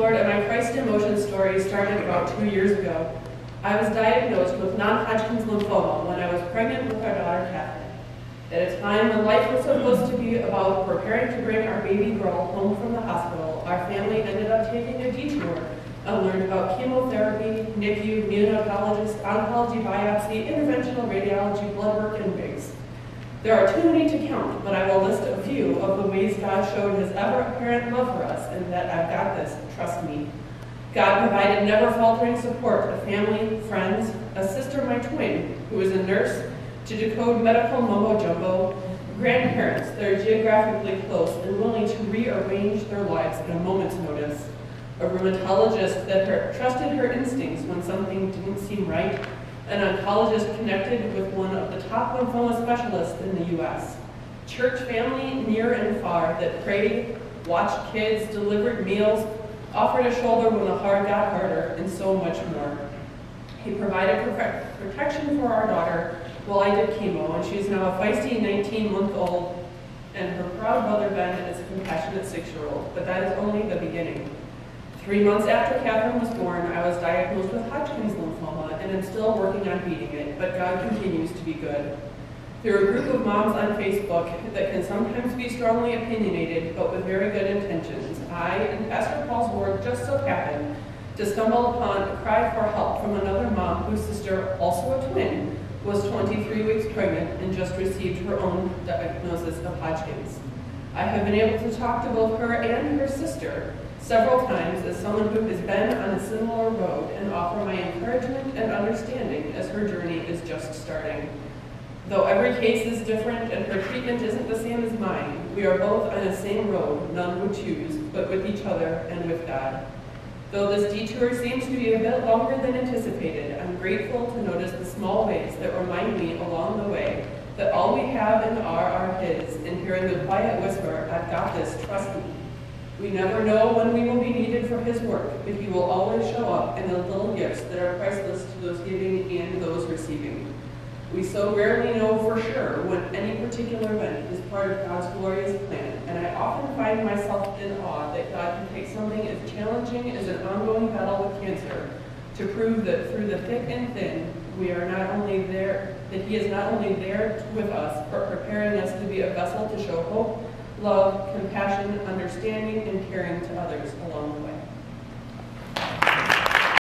Lord, and my Christ in Motion story started about 2 years ago. I was diagnosed with non-Hodgkin's lymphoma when I was pregnant with our daughter, Catherine. At a time when life was supposed to be about preparing to bring our baby girl home from the hospital, our family ended up taking a detour and learned about chemotherapy, NICU, neonatologist, oncology biopsy, interventional radiology, blood work, and wigs. There are too many to count, but I will list a few of the ways God showed his ever-apparent love for us and that I've got this, trust me. God provided never-faltering support to family, friends, a sister, my twin, who is a nurse, to decode medical mumbo-jumbo, grandparents that are geographically close and willing to rearrange their lives at a moment's notice, a rheumatologist that trusted her instincts when something didn't seem right, an oncologist connected with one of the top lymphoma specialists in the U.S., church family near and far that prayed, watched kids, delivered meals, offered a shoulder when the hard got harder, and so much more. He provided protection for our daughter while I did chemo, and she is now a feisty 19-month-old, and her proud mother, Ben, is a compassionate 6-year-old, but that is only the beginning. 3 months after Catherine was born, I was diagnosed with Hodgkin's lymphoma, and am still working on beating it, but God continues to be good. Through a group of moms on Facebook that can sometimes be strongly opinionated, but with very good intentions, I and Pastor Paul's word just so happened to stumble upon a cry for help from another mom whose sister, also a twin, was 23 weeks pregnant and just received her own diagnosis of Hodgkin's. I have been able to talk to both her and her sister several times as someone who has been on a similar road and offer my encouragement and understanding as her journey is just starting. Though every case is different and her treatment isn't the same as mine, we are both on the same road none would choose, but with each other and with God. Though this detour seems to be a bit longer than anticipated, I'm grateful to notice the small ways that remind me along the way that all we have and are His, and hearing the quiet whisper, I've got this, trust me. We never know when we will be needed for His work, but He will always show up in the little gifts that are priceless to those giving and those receiving. We so rarely know for sure when any particular event is part of God's glorious plan, and I often find myself in awe that God can take something as challenging as an ongoing battle with cancer to prove that through the thick and thin, we are not only there, that He is not only there with us, but preparing us to be a vessel to show hope, love, compassion, understanding, and caring to others along the way.